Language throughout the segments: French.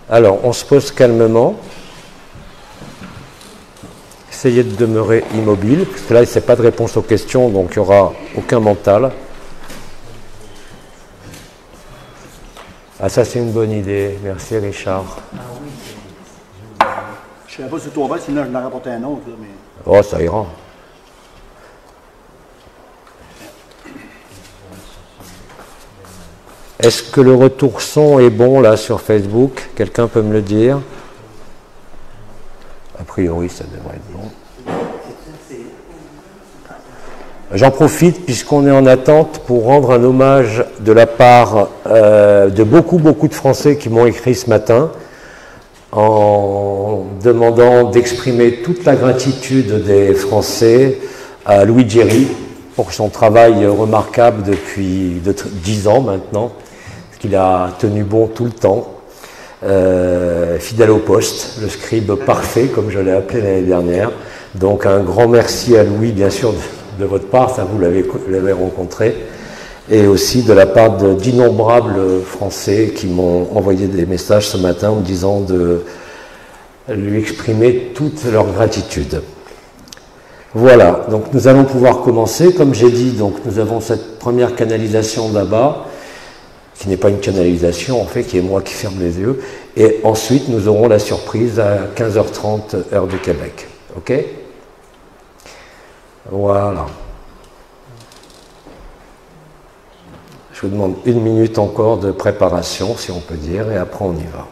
Alors, on se pose calmement. Essayez de demeurer immobile, parce que là, ce n'est pas de réponse aux questions, donc il n'y aura aucun mental. Ah, ça, c'est une bonne idée. Merci, Richard. Je ne savais pas si toi, sinon je n'en rapportais un autre. Là, mais... Oh, ça ira. Est-ce que le retour son est bon, là, sur Facebook? Quelqu'un peut me le dire? A priori, ça devrait être bon. J'en profite, puisqu'on est en attente, pour rendre un hommage de la part de beaucoup de Français qui m'ont écrit ce matin, en demandant d'exprimer toute la gratitude des Français à Louis Géry pour son travail remarquable depuis 10 ans maintenant, parce qu'il a tenu bon tout le temps, fidèle au poste, le scribe parfait, comme je l'ai appelé l'année dernière. Donc un grand merci à Louis, bien sûr, de votre part, ça vous l'avez rencontré, et aussi de la part d'innombrables Français qui m'ont envoyé des messages ce matin en me disant de lui exprimer toute leur gratitude. Voilà, donc nous allons pouvoir commencer. Comme j'ai dit, donc nous avons cette première canalisation là-bas, qui n'est pas une canalisation en fait, qui est moi qui ferme les yeux, et ensuite nous aurons la surprise à 15h30 heure du Québec. Ok ? Voilà. Je vous demande 1 minute encore de préparation, si on peut dire, et après on y va.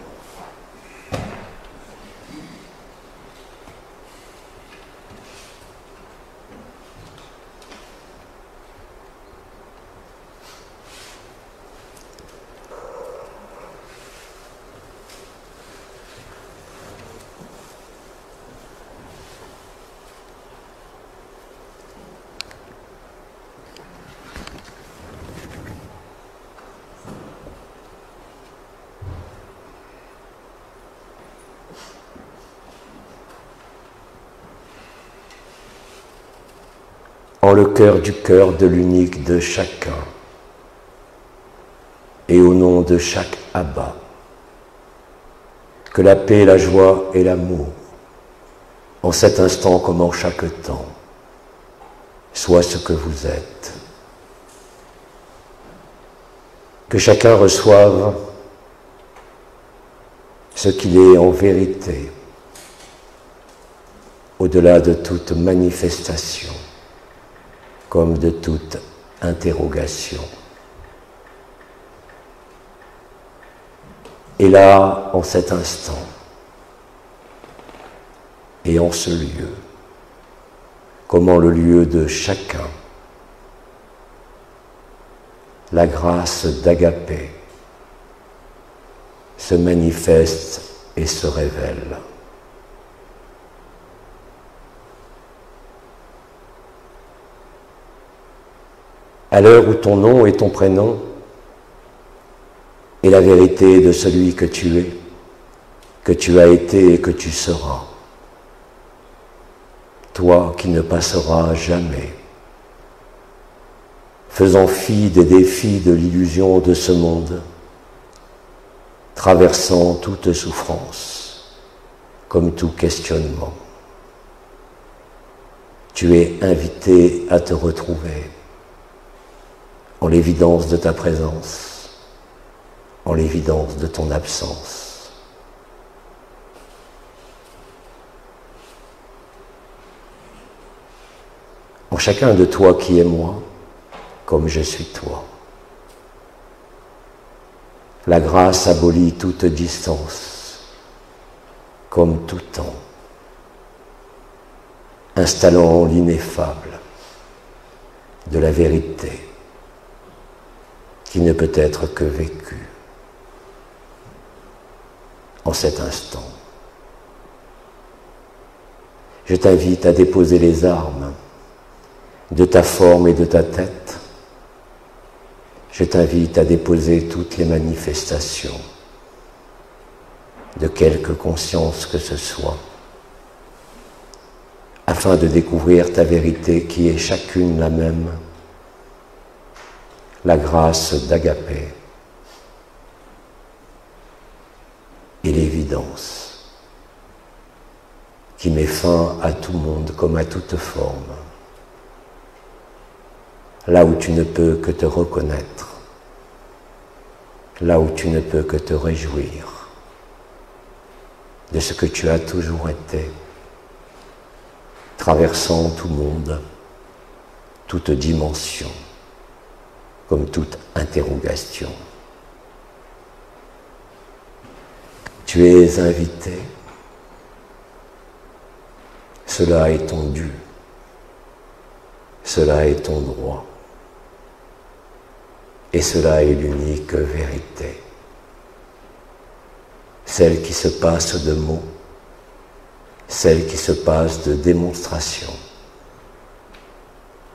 En le cœur du cœur de l'unique de chacun, et au nom de chaque Abba, que la paix, la joie et l'amour, en cet instant comme en chaque temps, soient ce que vous êtes. Que chacun reçoive ce qu'il est en vérité, au-delà de toute manifestation, comme de toute interrogation. Et là, en cet instant, et en ce lieu, comme en le lieu de chacun, la grâce d'Agapé se manifeste et se révèle. À l'heure où ton nom et ton prénom est la vérité de celui que tu es, que tu as été et que tu seras, toi qui ne passeras jamais, faisant fi des défis de l'illusion de ce monde, traversant toute souffrance, comme tout questionnement. Tu es invité à te retrouver en l'évidence de ta présence, en l'évidence de ton absence. En chacun de toi qui est moi, comme je suis toi. La grâce abolit toute distance, comme tout temps, installant l'ineffable de la vérité qui ne peut être que vécue en cet instant. Je t'invite à déposer les armes de ta forme et de ta tête. Je t'invite à déposer toutes les manifestations de quelque conscience que ce soit, afin de découvrir ta vérité qui est chacune la même, la grâce d'Agapé et les qui met fin à tout monde comme à toute forme, là où tu ne peux que te reconnaître, là où tu ne peux que te réjouir de ce que tu as toujours été, traversant tout monde, toute dimension, comme toute interrogation. Tu es invité, cela est ton dû, cela est ton droit, et cela est l'unique vérité, celle qui se passe de mots, celle qui se passe de démonstration,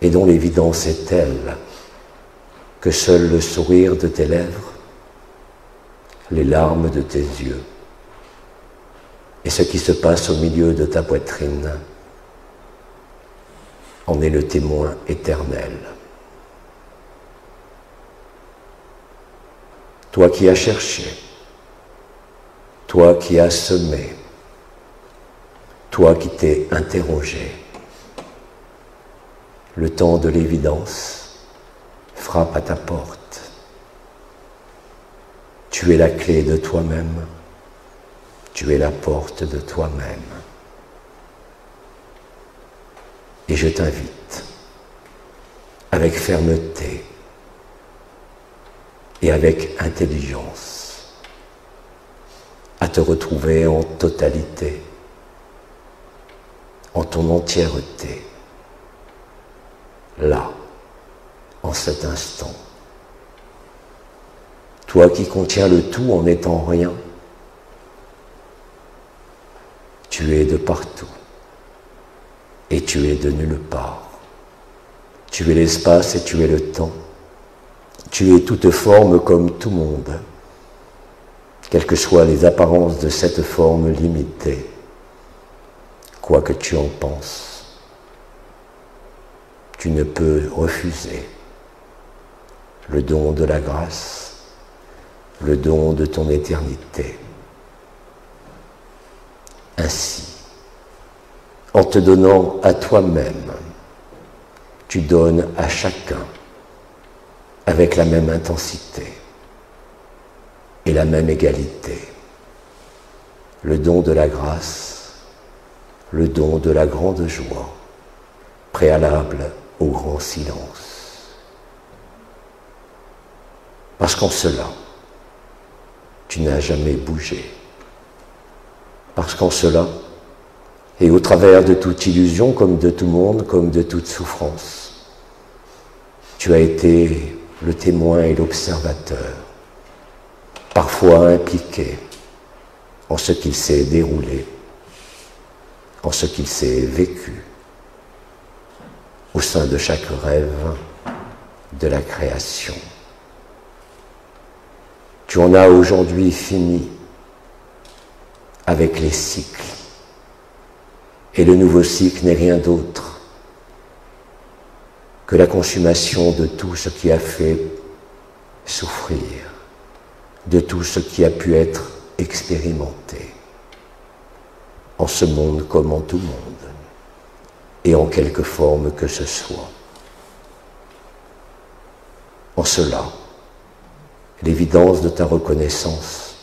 et dont l'évidence est telle que seul le sourire de tes lèvres, les larmes de tes yeux, et ce qui se passe au milieu de ta poitrine en est le témoin éternel. Toi qui as cherché, toi qui as semé, toi qui t'es interrogé, le temps de l'évidence frappe à ta porte. Tu es la clé de toi-même, tu es la porte de toi-même. Et je t'invite, avec fermeté et avec intelligence, à te retrouver en totalité, en ton entièreté, là, en cet instant. Toi qui contiens le tout en n'étant rien, tu es de partout et tu es de nulle part. Tu es l'espace et tu es le temps. Tu es toute forme comme tout monde, quelles que soient les apparences de cette forme limitée, quoi que tu en penses. Tu ne peux refuser le don de la grâce, le don de ton éternité. Ainsi, en te donnant à toi-même, tu donnes à chacun avec la même intensité et la même égalité, le don de la grâce, le don de la grande joie, préalable au grand silence. Parce qu'en cela, tu n'as jamais bougé. Parce qu'en cela, et au travers de toute illusion, comme de tout monde, comme de toute souffrance, tu as été le témoin et l'observateur, parfois impliqué en ce qu'il s'est déroulé, en ce qu'il s'est vécu, au sein de chaque rêve de la création. Tu en as aujourd'hui fini avec les cycles. Et le nouveau cycle n'est rien d'autre que la consommation de tout ce qui a fait souffrir, de tout ce qui a pu être expérimenté, en ce monde comme en tout monde, et en quelque forme que ce soit. En cela, l'évidence de ta reconnaissance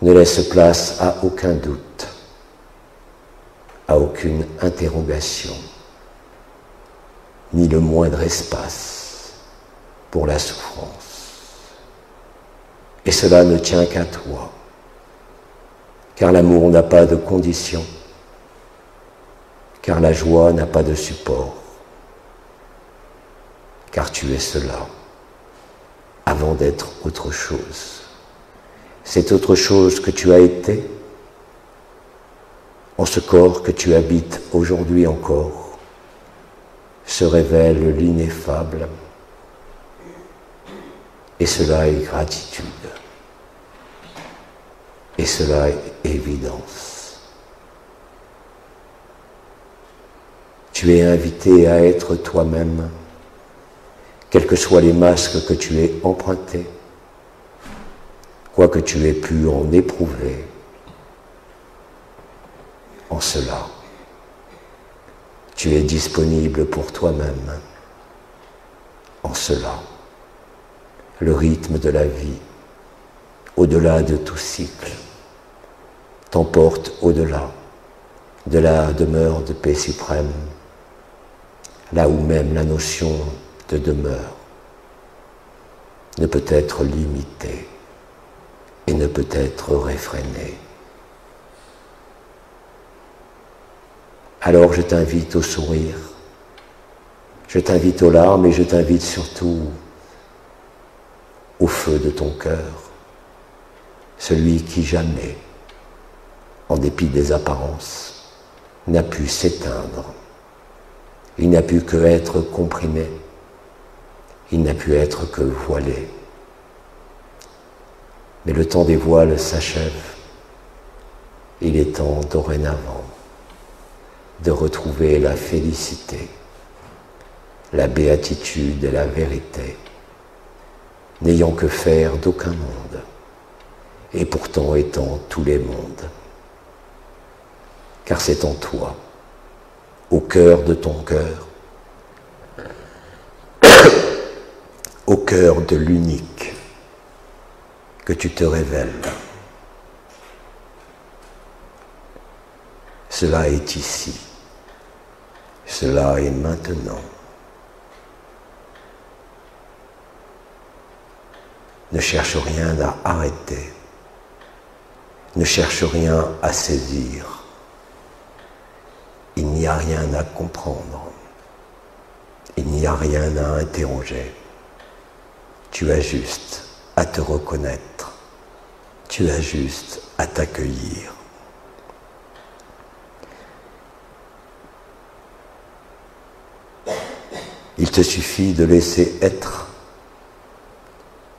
ne laisse place à aucun doute, à aucune interrogation, ni le moindre espace pour la souffrance. Et cela ne tient qu'à toi, car l'amour n'a pas de condition, car la joie n'a pas de support, car tu es cela avant d'être autre chose. Cette autre chose que tu as été, en ce corps que tu habites aujourd'hui encore, se révèle l'ineffable, et cela est gratitude, et cela est évidence. Tu es invité à être toi-même, quels que soient les masques que tu aies empruntés, quoi que tu aies pu en éprouver, en En cela, tu es disponible pour toi-même. En cela, le rythme de la vie, au-delà de tout cycle, t'emporte au-delà de la demeure de paix suprême, là où même la notion de demeure ne peut être limitée et ne peut être réfrénée. Alors je t'invite au sourire, je t'invite aux larmes et je t'invite surtout au feu de ton cœur, celui qui jamais, en dépit des apparences, n'a pu s'éteindre. Il n'a pu que être comprimé, il n'a pu être que voilé. Mais le temps des voiles s'achève, il est temps dorénavant de retrouver la félicité, la béatitude et la vérité, n'ayant que faire d'aucun monde, et pourtant étant tous les mondes. Car c'est en toi, au cœur de ton cœur, au cœur de l'unique, que tu te révèles. Cela est ici, cela est maintenant. Ne cherche rien à arrêter, ne cherche rien à saisir. Il n'y a rien à comprendre, il n'y a rien à interroger. Tu as juste à te reconnaître, tu as juste à t'accueillir. Il te suffit de laisser être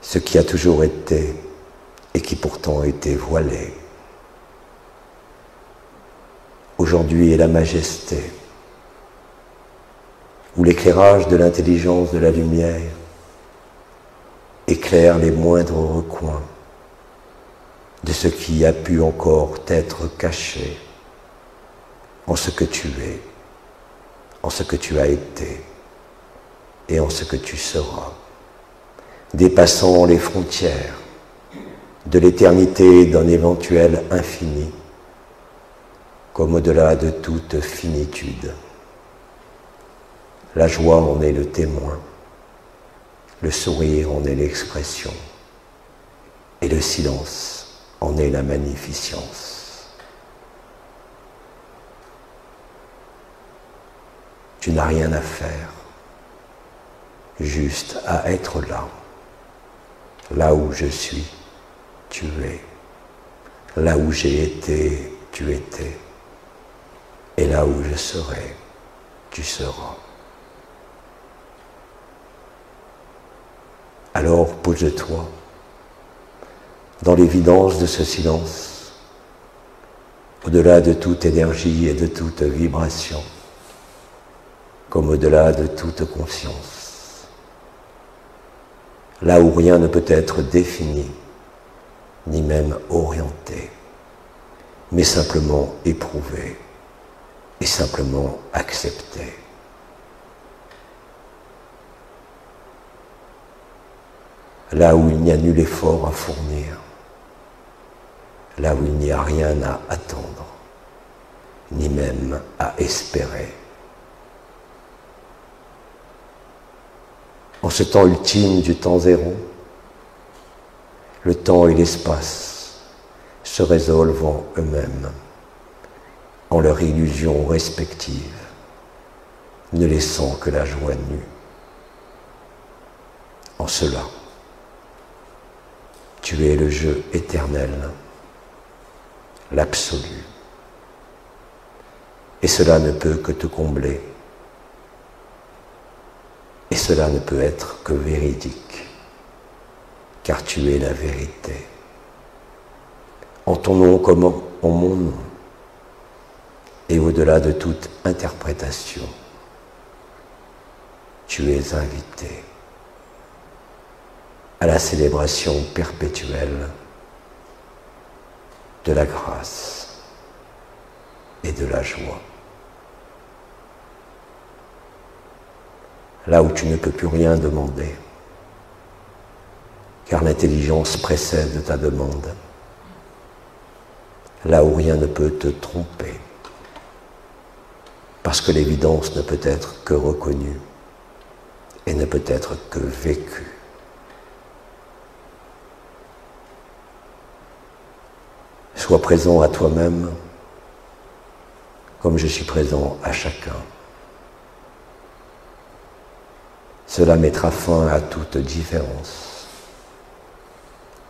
ce qui a toujours été et qui pourtant était voilé. Aujourd'hui est la majesté, où l'éclairage de l'intelligence de la lumière éclaire les moindres recoins de ce qui a pu encore t'être caché en ce que tu es, en ce que tu as été et en ce que tu seras, dépassant les frontières de l'éternité d'un éventuel infini, comme au-delà de toute finitude. La joie en est le témoin, le sourire en est l'expression, et le silence en est la magnificence. Tu n'as rien à faire, juste à être là. Là où je suis, tu es. Là où j'ai été, tu étais. Et là où je serai, tu seras. Alors pose-toi dans l'évidence de ce silence, au-delà de toute énergie et de toute vibration, comme au-delà de toute conscience. Là où rien ne peut être défini, ni même orienté, mais simplement éprouvé et simplement accepté. Là où il n'y a nul effort à fournir, là où il n'y a rien à attendre, ni même à espérer. En ce temps ultime du temps zéro, le temps et l'espace se résolvent en eux-mêmes, en leur illusion respective, ne laissant que la joie nue. En cela, tu es le jeu éternel, l'absolu. Et cela ne peut que te combler. Et cela ne peut être que véridique, car tu es la vérité. En ton nom comme en mon nom, et au-delà de toute interprétation, tu es invité à la célébration perpétuelle de la grâce, et de la joie. Là où tu ne peux plus rien demander, car l'intelligence précède ta demande. Là où rien ne peut te tromper, parce que l'évidence ne peut être que reconnue et ne peut être que vécue. Sois présent à toi-même comme je suis présent à chacun. Cela mettra fin à toute différence,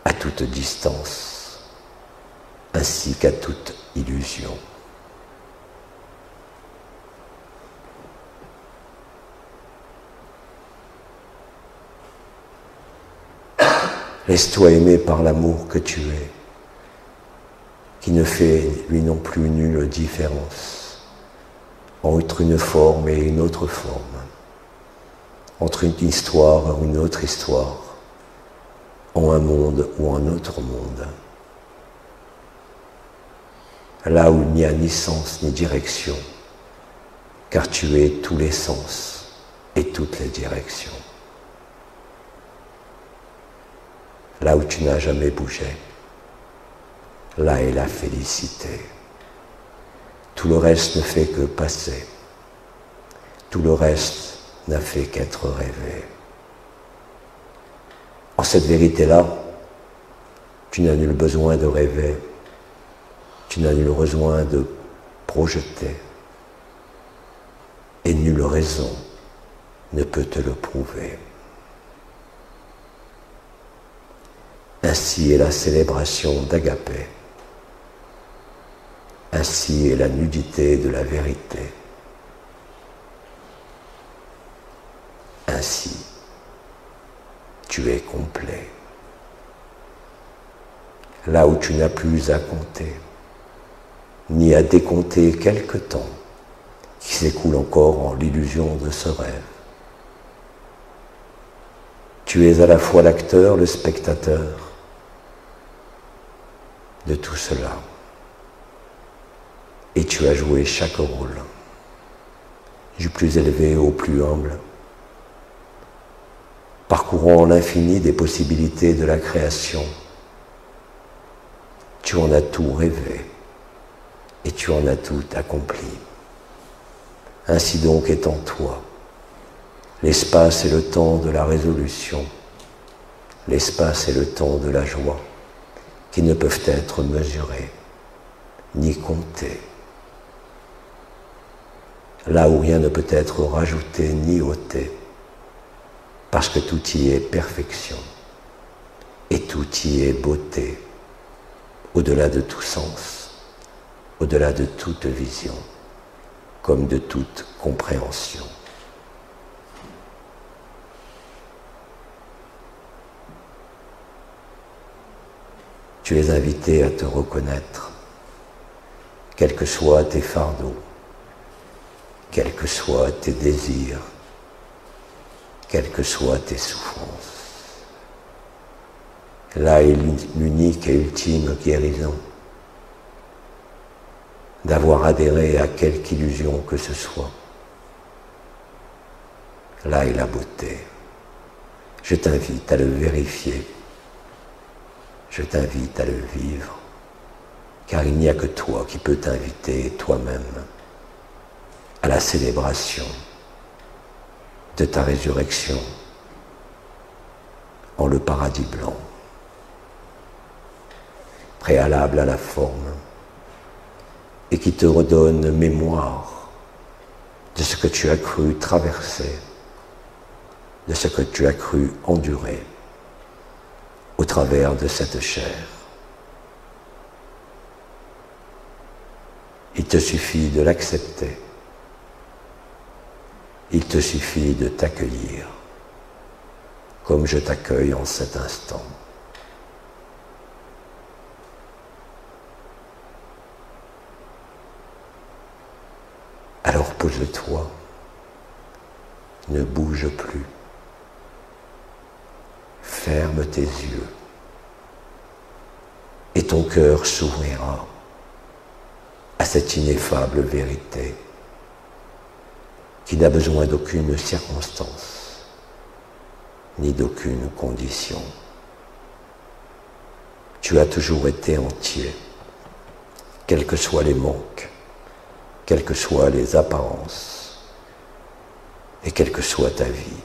à toute distance, ainsi qu'à toute illusion. Laisse-toi aimer par l'amour que tu es, qui ne fait lui non plus nulle différence entre une forme et une autre forme, entre une histoire et une autre histoire, en un monde ou un autre monde. Là où il n'y a ni sens ni direction, car tu es tous les sens et toutes les directions. Là où tu n'as jamais bougé, là est la félicité. Tout le reste ne fait que passer. Tout le reste n'a fait qu'être rêvé. En cette vérité-là, tu n'as nul besoin de rêver, tu n'as nul besoin de projeter, et nulle raison ne peut te le prouver. Ainsi est la célébration d'Agapé. Ainsi est la nudité de la vérité. Ainsi, tu es complet. Là où tu n'as plus à compter, ni à décompter quelque temps qui s'écoule encore en l'illusion de ce rêve. Tu es à la fois l'acteur, le spectateur de tout cela. Et tu as joué chaque rôle, du plus élevé au plus humble, parcourant l'infini des possibilités de la création. Tu en as tout rêvé et tu en as tout accompli. Ainsi donc est en toi l'espace et le temps de la résolution, l'espace et le temps de la joie, qui ne peuvent être mesurés ni comptés. Là où rien ne peut être rajouté ni ôté, parce que tout y est perfection, et tout y est beauté, au-delà de tout sens, au-delà de toute vision, comme de toute compréhension. Tu es invité à te reconnaître, quels que soient tes fardeaux, quels que soient tes désirs, quelles que soient tes souffrances. Là est l'unique et ultime guérison, d'avoir adhéré à quelque illusion que ce soit. Là est la beauté. Je t'invite à le vérifier. Je t'invite à le vivre, car il n'y a que toi qui peux t'inviter toi-même à la célébration de ta résurrection en le paradis blanc, préalable à la forme, et qui te redonne mémoire de ce que tu as cru traverser, de ce que tu as cru endurer au travers de cette chair. Il te suffit de l'accepter. Il te suffit de t'accueillir comme je t'accueille en cet instant. Alors pose-toi, ne bouge plus. Ferme tes yeux et ton cœur s'ouvrira à cette ineffable vérité qui n'a besoin d'aucune circonstance, ni d'aucune condition. Tu as toujours été entier, quels que soient les manques, quelles que soient les apparences, et quelle que soit ta vie.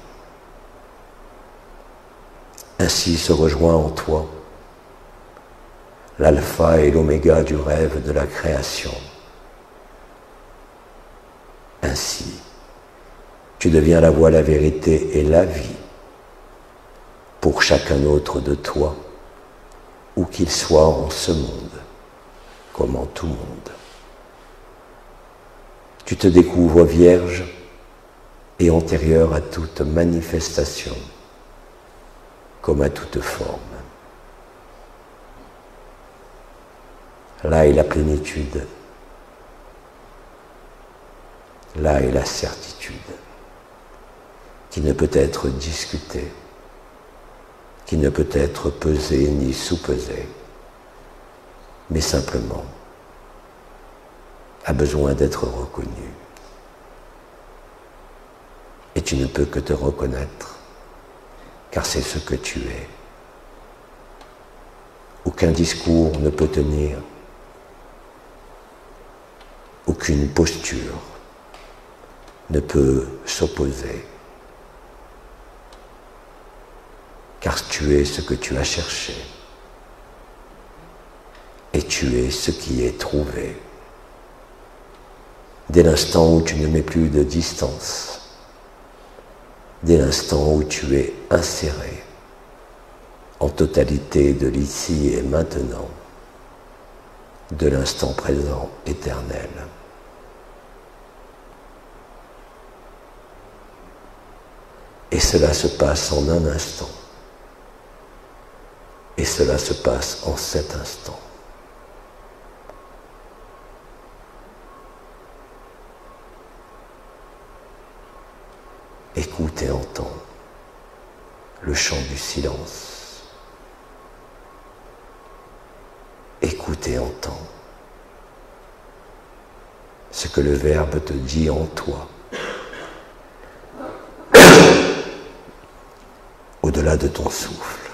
Ainsi se rejoint en toi l'alpha et l'oméga du rêve de la création. Ainsi, tu deviens la voie, la vérité et la vie pour chacun autre de toi, où qu'il soit en ce monde, comme en tout monde. Tu te découvres vierge et antérieure à toute manifestation, comme à toute forme. Là est la plénitude, là est la certitude, qui ne peut être discutée, qui ne peut être pesée ni sous-pesée, mais simplement a besoin d'être reconnue. Et tu ne peux que te reconnaître, car c'est ce que tu es. Aucun discours ne peut tenir, aucune posture ne peut s'opposer, car tu es ce que tu as cherché, et tu es ce qui est trouvé. Dès l'instant où tu ne mets plus de distance, dès l'instant où tu es inséré en totalité de l'ici et maintenant, de l'instant présent éternel. Et cela se passe en un instant. Et cela se passe en cet instant. Écoute et entends le chant du silence. Écoute et entends ce que le Verbe te dit en toi. Au-delà de ton souffle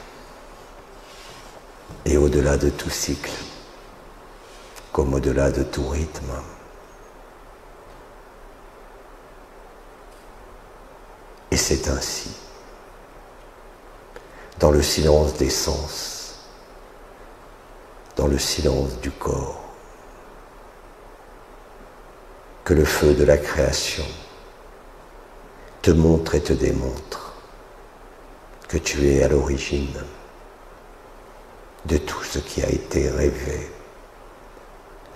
et au-delà de tout cycle, comme au-delà de tout rythme. Et c'est ainsi, dans le silence des sens, dans le silence du corps, que le feu de la création te montre et te démontre que tu es à l'origine de tout ce qui a été rêvé,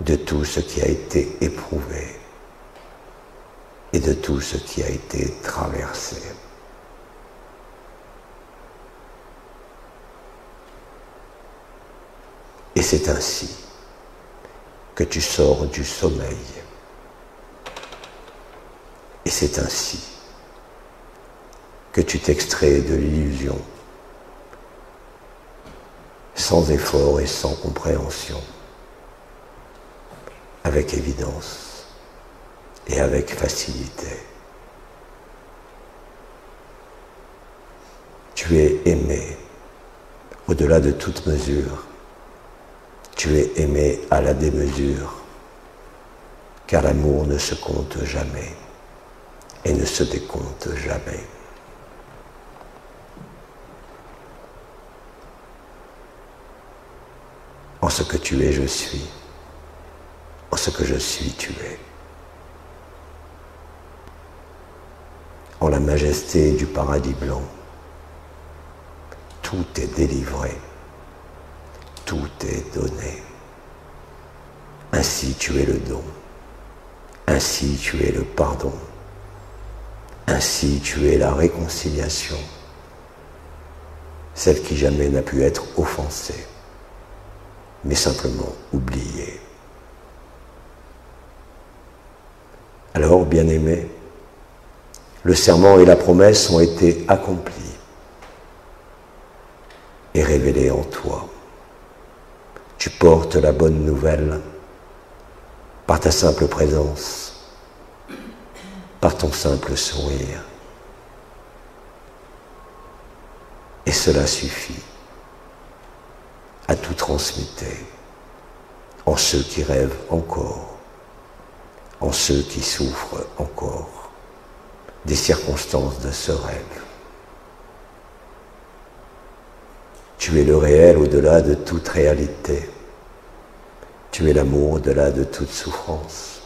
de tout ce qui a été éprouvé et de tout ce qui a été traversé. Et c'est ainsi que tu sors du sommeil. Et c'est ainsi que tu t'extrais de l'illusion, sans effort et sans compréhension, avec évidence et avec facilité. Tu es aimé au-delà de toute mesure. Tu es aimé à la démesure, car l'amour ne se compte jamais et ne se décompte jamais. En ce que tu es, je suis. En ce que je suis, tu es. En la majesté du paradis blanc, tout est délivré, tout est donné. Ainsi tu es le don, ainsi tu es le pardon, ainsi tu es la réconciliation, celle qui jamais n'a pu être offensée, mais simplement oubliée. Alors, bien-aimé, le serment et la promesse ont été accomplis et révélés en toi. Tu portes la bonne nouvelle par ta simple présence, par ton simple sourire. Et cela suffit à tout transmuter en ceux qui rêvent encore, en ceux qui souffrent encore des circonstances de ce rêve. Tu es le réel au-delà de toute réalité. Tu es l'amour au-delà de toute souffrance.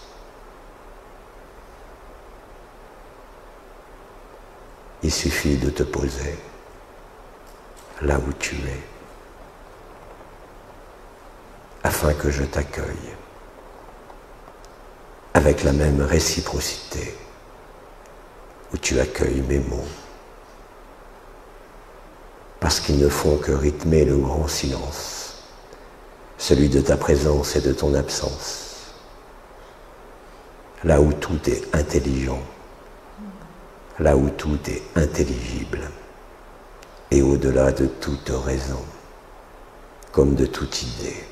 Il suffit de te poser là où tu es, afin que je t'accueille avec la même réciprocité où tu accueilles mes mots, parce qu'ils ne font que rythmer le grand silence, celui de ta présence et de ton absence, là où tout est intelligent, là où tout est intelligible, et au-delà de toute raison, comme de toute idée.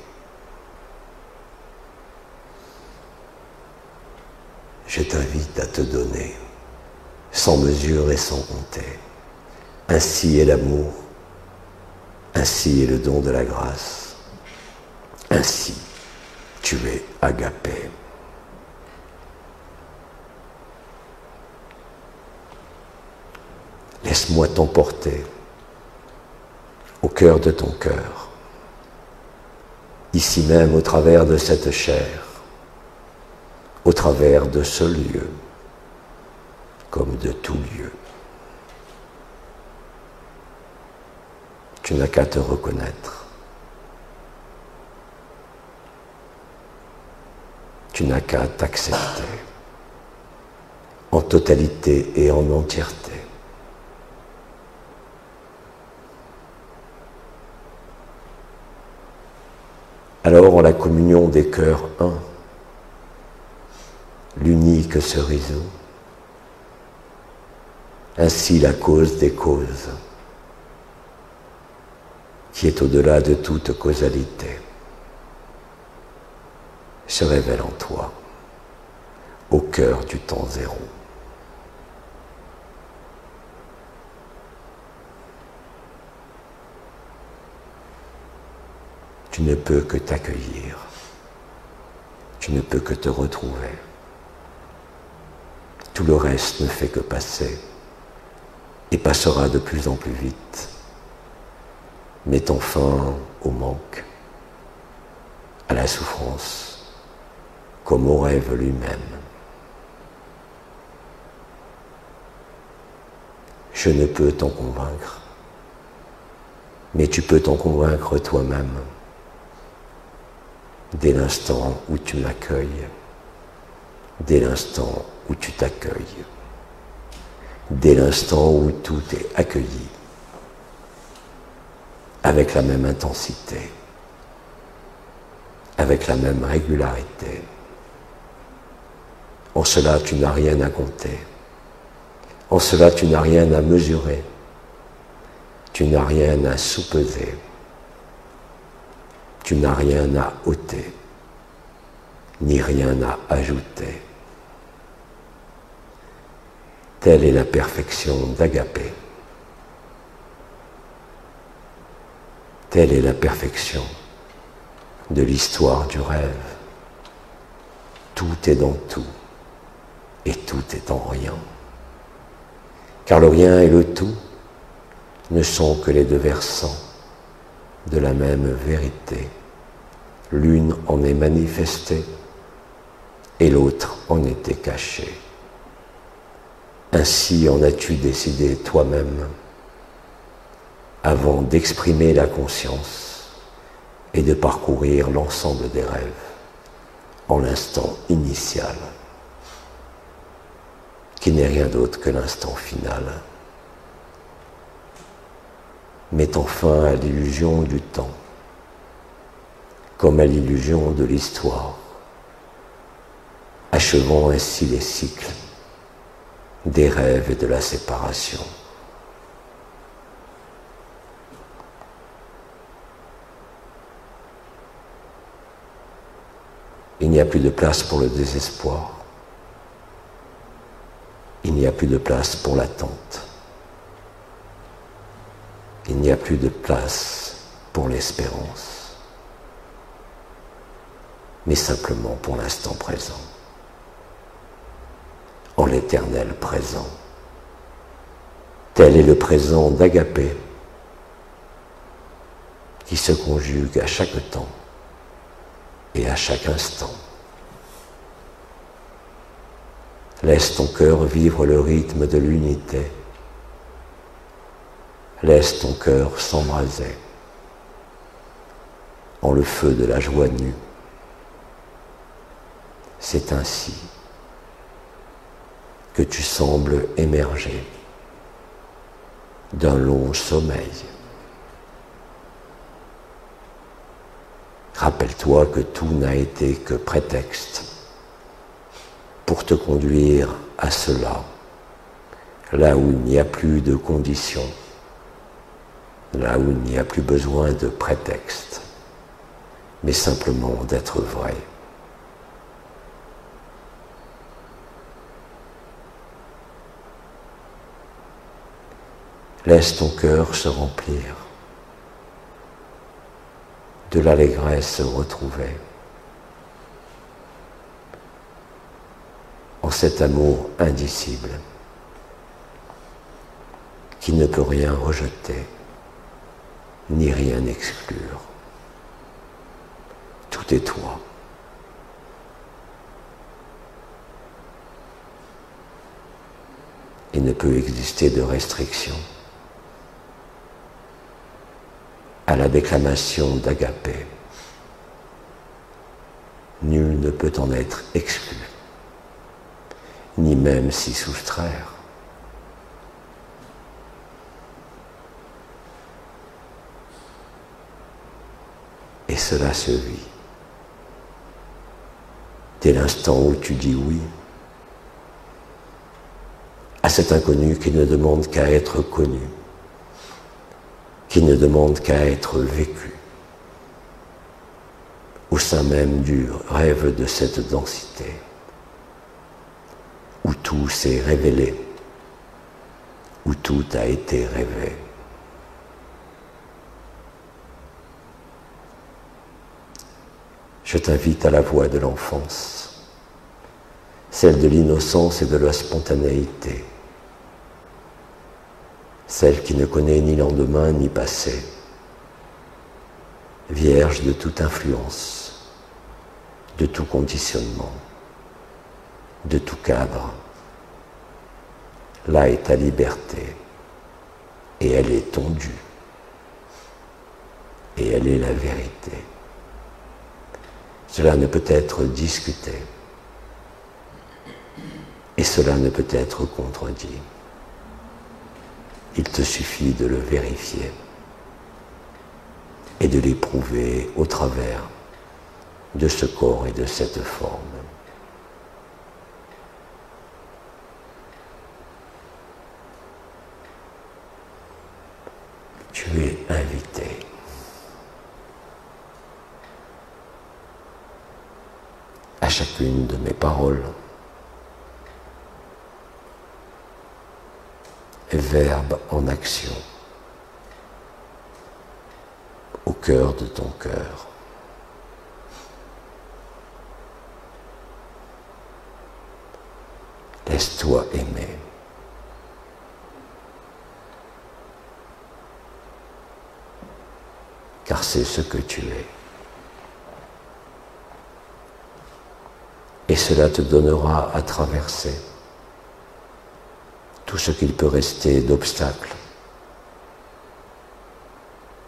Je t'invite à te donner, sans mesure et sans compter. Ainsi est l'amour, ainsi est le don de la grâce, ainsi tu es agapé. Laisse-moi t'emporter au cœur de ton cœur, ici même au travers de cette chair, au travers de ce lieu, comme de tout lieu. Tu n'as qu'à te reconnaître. Tu n'as qu'à t'accepter en totalité et en entièreté. Alors, en la communion des cœurs un, l'unique se résout. Ainsi la cause des causes, qui est au-delà de toute causalité, se révèle en toi, au cœur du temps zéro. Tu ne peux que t'accueillir, tu ne peux que te retrouver. Tout le reste ne fait que passer et passera de plus en plus vite, mettant fin au manque, à la souffrance, comme au rêve lui-même. Je ne peux t'en convaincre, mais tu peux t'en convaincre toi-même, dès l'instant où tu m'accueilles, dès l'instant où tu t'accueilles, dès l'instant où tout est accueilli, avec la même intensité, avec la même régularité. En cela, tu n'as rien à compter. En cela, tu n'as rien à mesurer. Tu n'as rien à soupeser. Tu n'as rien à ôter, ni rien à ajouter. Telle est la perfection d'Agapé. Telle est la perfection de l'histoire du rêve. Tout est dans tout, et tout est en rien. Car le rien et le tout ne sont que les deux versants de la même vérité. L'une en est manifestée et l'autre en était cachée. Ainsi en as-tu décidé toi-même avant d'exprimer la conscience et de parcourir l'ensemble des rêves en l'instant initial, qui n'est rien d'autre que l'instant final, mettant fin à l'illusion du temps, comme à l'illusion de l'histoire, achevant ainsi les cycles des rêves et de la séparation. Il n'y a plus de place pour le désespoir. Il n'y a plus de place pour l'attente. Il n'y a plus de place pour l'espérance, mais simplement pour l'instant présent, en l'éternel présent. Tel est le présent d'Agapé, qui se conjugue à chaque temps et à chaque instant. Laisse ton cœur vivre le rythme de l'unité. Laisse ton cœur s'embraser en le feu de la joie nue. C'est ainsi que tu sembles émerger d'un long sommeil. Rappelle-toi que tout n'a été que prétexte pour te conduire à cela, là où il n'y a plus de conditions, là où il n'y a plus besoin de prétexte, mais simplement d'être vrai. Laisse ton cœur se remplir de l'allégresse retrouvée en cet amour indicible qui ne peut rien rejeter ni rien exclure. Tout est toi. Il ne peut exister de restriction à la déclamation d'Agapé. Nul ne peut en être exclu, ni même s'y soustraire. Et cela se vit dès l'instant où tu dis oui à cet inconnu qui ne demande qu'à être connu, qui ne demande qu'à être vécu, au sein même du rêve de cette densité, où tout s'est révélé, où tout a été rêvé. Je t'invite à la voie de l'enfance, celle de l'innocence et de la spontanéité, celle qui ne connaît ni lendemain ni passé, vierge de toute influence, de tout conditionnement, de tout cadre. Là est ta liberté, et elle est ton dû, et elle est la vérité. Cela ne peut être discuté, et cela ne peut être contredit. Il te suffit de le vérifier et de l'éprouver au travers de ce corps et de cette forme. Tu es invité à chacune de mes paroles, verbe en action, au cœur de ton cœur. Laisse-toi aimer. Car c'est ce que tu es. Et cela te donnera à traverser tout ce qu'il peut rester d'obstacles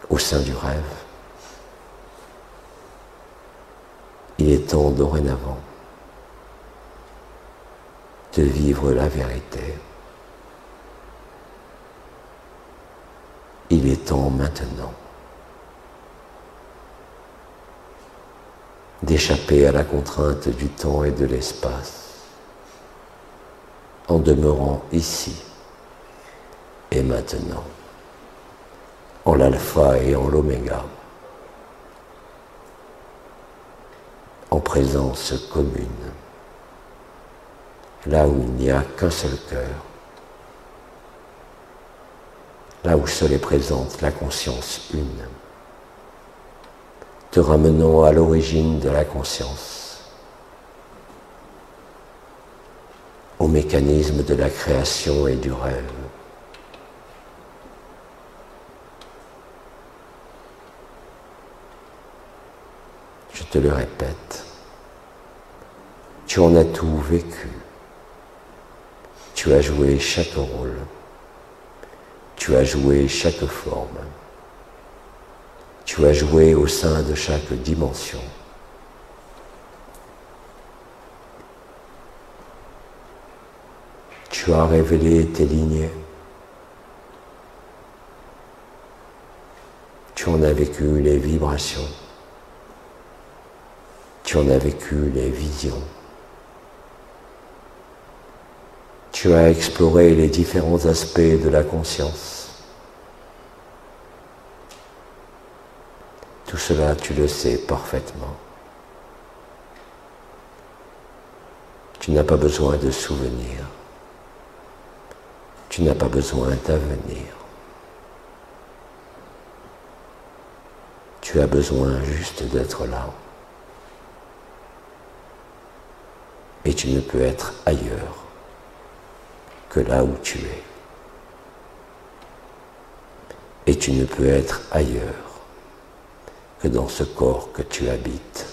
au sein du rêve. Il est temps dorénavant de vivre la vérité. Il est temps maintenant d'échapper à la contrainte du temps et de l'espace, en demeurant ici et maintenant, en l'alpha et en l'oméga, en présence commune, là où il n'y a qu'un seul cœur, là où seule est présente la conscience une, te ramenons à l'origine de la conscience, au mécanisme de la création et du rêve. Je te le répète, tu en as tout vécu, tu as joué chaque rôle, tu as joué chaque forme, tu as joué au sein de chaque dimension. Tu as révélé tes lignées, tu en as vécu les vibrations, tu en as vécu les visions. Tu as exploré les différents aspects de la conscience. Tout cela, tu le sais parfaitement. Tu n'as pas besoin de souvenirs. Tu n'as pas besoin d'avenir. Tu as besoin juste d'être là. Et tu ne peux être ailleurs que là où tu es. Et tu ne peux être ailleurs que dans ce corps que tu habites.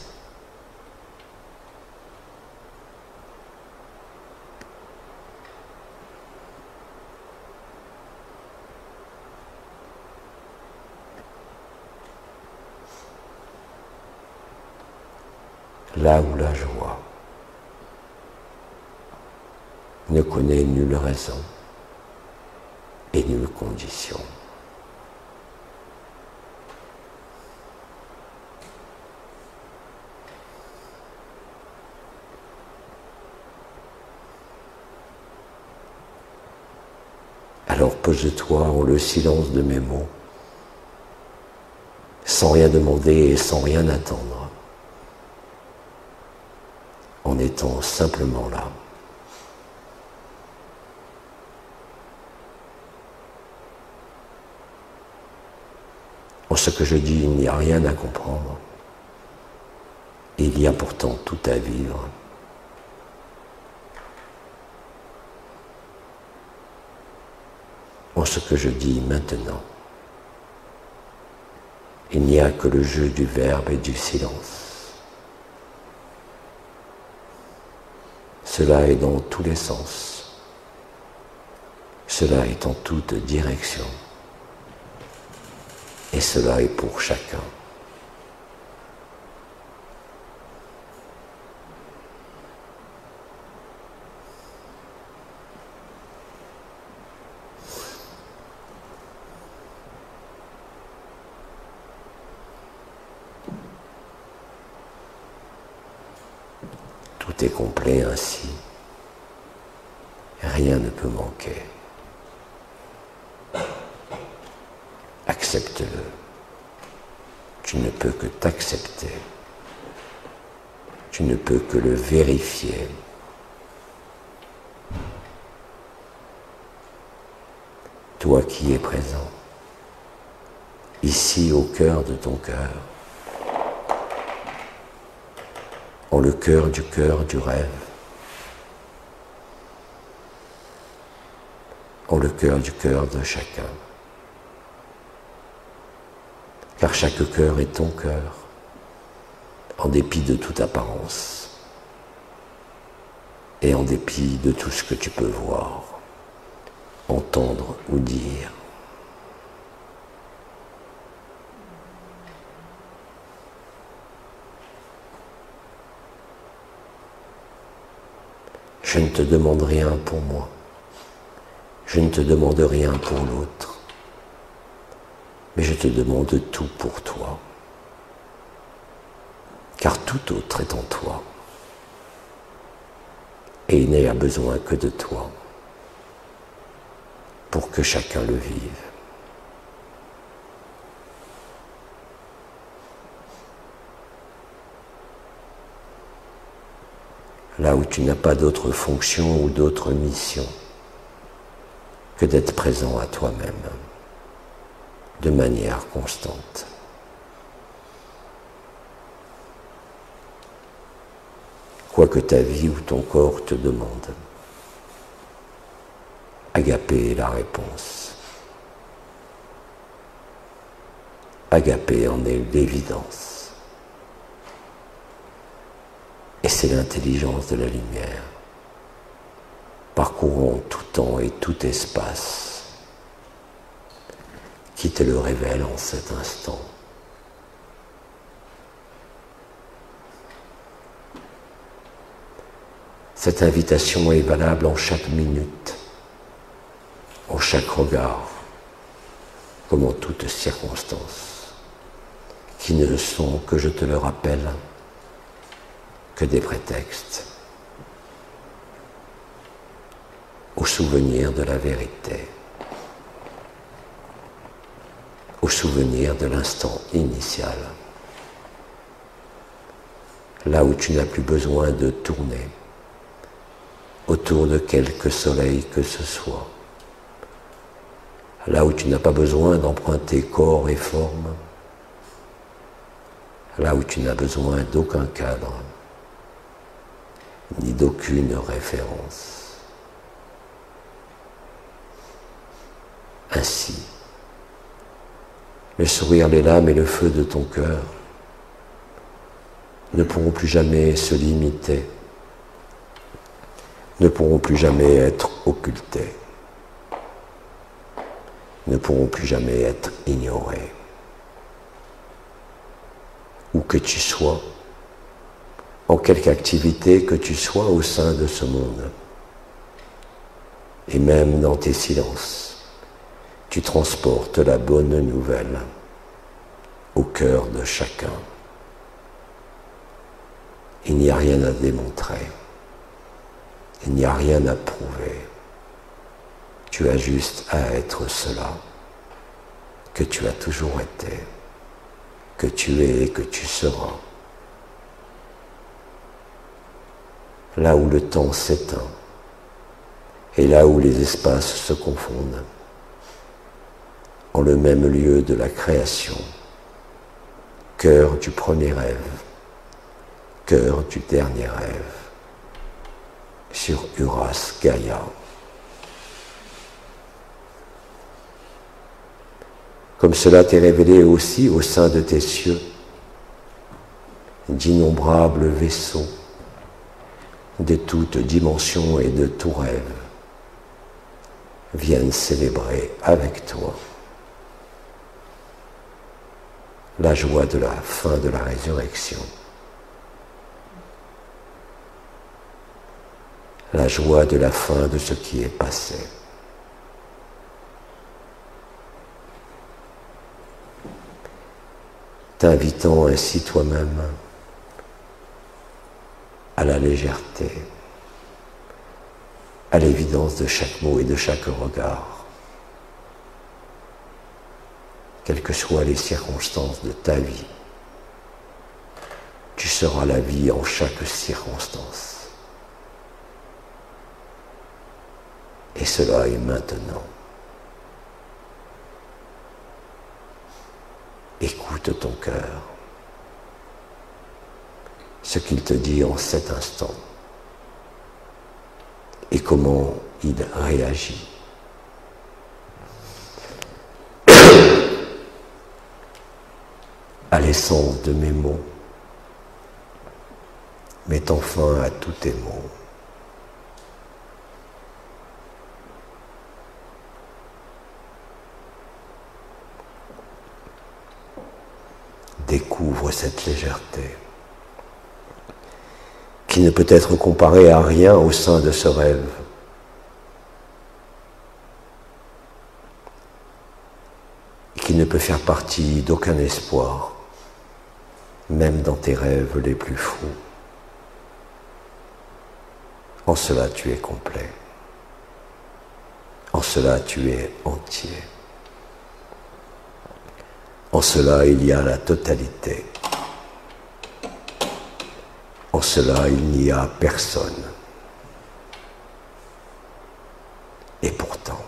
Là où la joie ne connaît nulle raison et nulle condition. Alors pose-toi en le silence de mes mots, sans rien demander et sans rien attendre, en étant simplement là. En ce que je dis, il n'y a rien à comprendre. Et il y a pourtant tout à vivre. En ce que je dis maintenant, il n'y a que le jeu du verbe et du silence. Cela est dans tous les sens. Cela est en toute direction. Et cela est pour chacun. Tout est complet ainsi. Rien ne peut manquer. Accepte-le. Tu ne peux que t'accepter. Tu ne peux que le vérifier. Toi qui es présent, ici au cœur de ton cœur, en le cœur du rêve, en le cœur du cœur de chacun. Car chaque cœur est ton cœur, en dépit de toute apparence, et en dépit de tout ce que tu peux voir, entendre ou dire. Je ne te demande rien pour moi, je ne te demande rien pour l'autre. Mais je te demande tout pour toi, car tout autre est en toi, et il n'a besoin que de toi, pour que chacun le vive. là où tu n'as pas d'autre fonction ou d'autre mission que d'être présent à toi-même de manière constante. Quoi que ta vie ou ton corps te demande. Agapé est la réponse. Agapé en est l'évidence. Et c'est l'intelligence de la lumière, parcourant tout temps et tout espace, qui te le révèle en cet instant. Cette invitation est valable en chaque minute, en chaque regard, comme en toutes circonstances, qui ne sont, que je te le rappelle, que des prétextes au souvenir de la vérité, au souvenir de l'instant initial, là où tu n'as plus besoin de tourner autour de quelque soleil que ce soit, là où tu n'as pas besoin d'emprunter corps et forme, là où tu n'as besoin d'aucun cadre, ni d'aucune référence. Ainsi, le sourire, les larmes et le feu de ton cœur ne pourront plus jamais se limiter, ne pourront plus jamais être occultés, ne pourront plus jamais être ignorés. Où que tu sois, en quelque activité que tu sois au sein de ce monde, et même dans tes silences, tu transportes la bonne nouvelle au cœur de chacun. Il n'y a rien à démontrer, il n'y a rien à prouver. Tu as juste à être cela que tu as toujours été, que tu es et que tu seras. Là où le temps s'éteint et là où les espaces se confondent, en le même lieu de la création, cœur du premier rêve, cœur du dernier rêve, sur Uras Gaïa. Comme cela t'est révélé aussi au sein de tes cieux, d'innombrables vaisseaux de toutes dimensions et de tout rêve viennent célébrer avec toi la joie de la fin de la résurrection, la joie de la fin de ce qui est passé. T'invitant ainsi toi-même à la légèreté, à l'évidence de chaque mot et de chaque regard, quelles que soient les circonstances de ta vie, tu seras la vie en chaque circonstance. Et cela est maintenant. Écoute ton cœur, ce qu'il te dit en cet instant et comment il réagit. À l'essence de mes mots, mettant fin à tous tes mots. Découvre cette légèreté qui ne peut être comparée à rien au sein de ce rêve. Et qui ne peut faire partie d'aucun espoir, même dans tes rêves les plus fous. En cela, tu es complet. En cela, tu es entier. En cela, il y a la totalité. En cela, il n'y a personne. Et pourtant,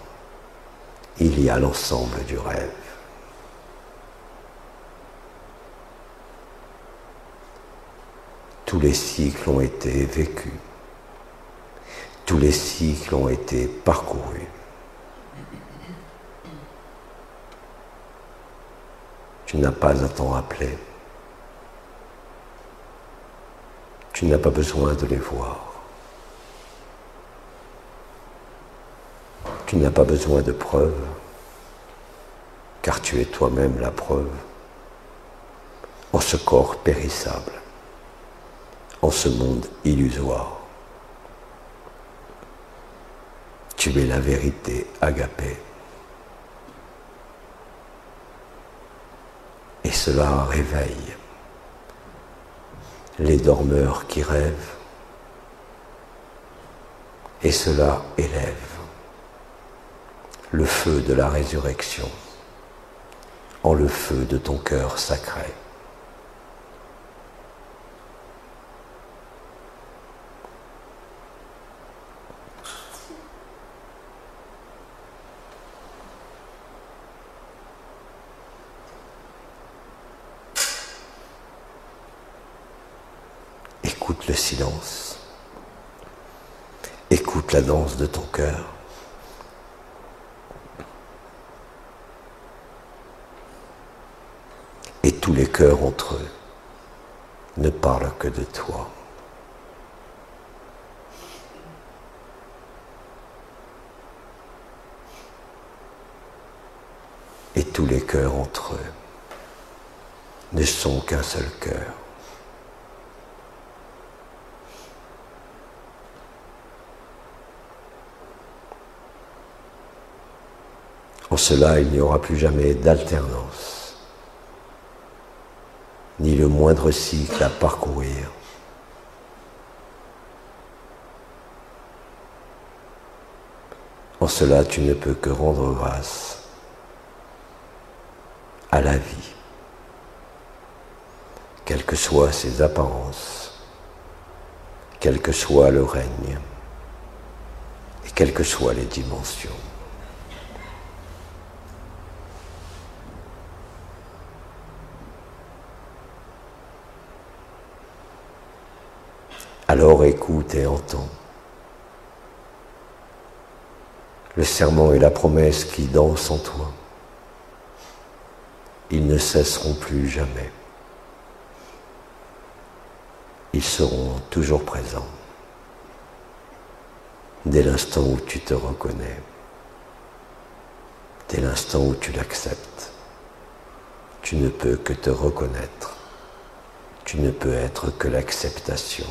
il y a l'ensemble du rêve. Tous les cycles ont été vécus. Tous les cycles ont été parcourus. Tu n'as pas à t'en rappeler. Tu n'as pas besoin de les voir. Tu n'as pas besoin de preuves, car tu es toi-même la preuve, en ce corps périssable, en ce monde illusoire. Tu es la vérité agapée. Et cela réveille les dormeurs qui rêvent, et cela élève le feu de la résurrection en le feu de ton cœur sacré. Écoute le silence, écoute la danse de ton cœur. Et tous les cœurs entre eux ne parlent que de toi. Et tous les cœurs entre eux ne sont qu'un seul cœur. En cela, il n'y aura plus jamais d'alternance, ni le moindre cycle à parcourir. En cela, tu ne peux que rendre grâce à la vie, quelles que soient ses apparences, quel que soit le règne, et quelles que soient les dimensions. Alors écoute et entends le serment et la promesse qui dansent en toi. Ils ne cesseront plus jamais. Ils seront toujours présents dès l'instant où tu te reconnais, dès l'instant où tu l'acceptes. Tu ne peux que te reconnaître. Tu ne peux être que l'acceptation.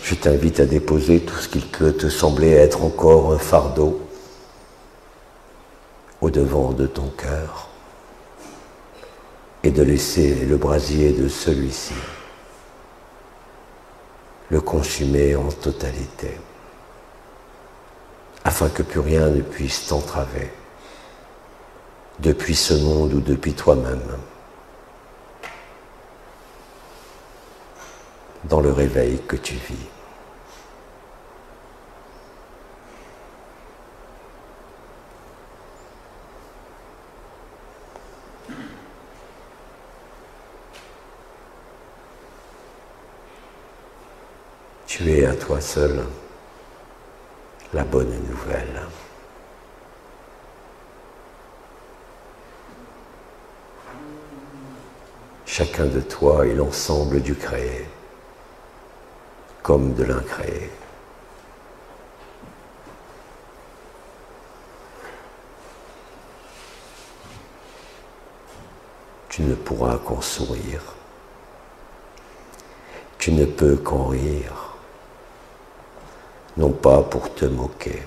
Je t'invite à déposer tout ce qui peut te sembler être encore un fardeau au-devant de ton cœur et de laisser le brasier de celui-ci le consumer en totalité, afin que plus rien ne puisse t'entraver, depuis ce monde ou depuis toi-même, dans le réveil que tu vis. Tu es à toi seul la bonne nouvelle. Chacun de toi est l'ensemble du créé, comme de l'incréé. Tu ne pourras qu'en sourire. Tu ne peux qu'en rire. Non pas pour te moquer,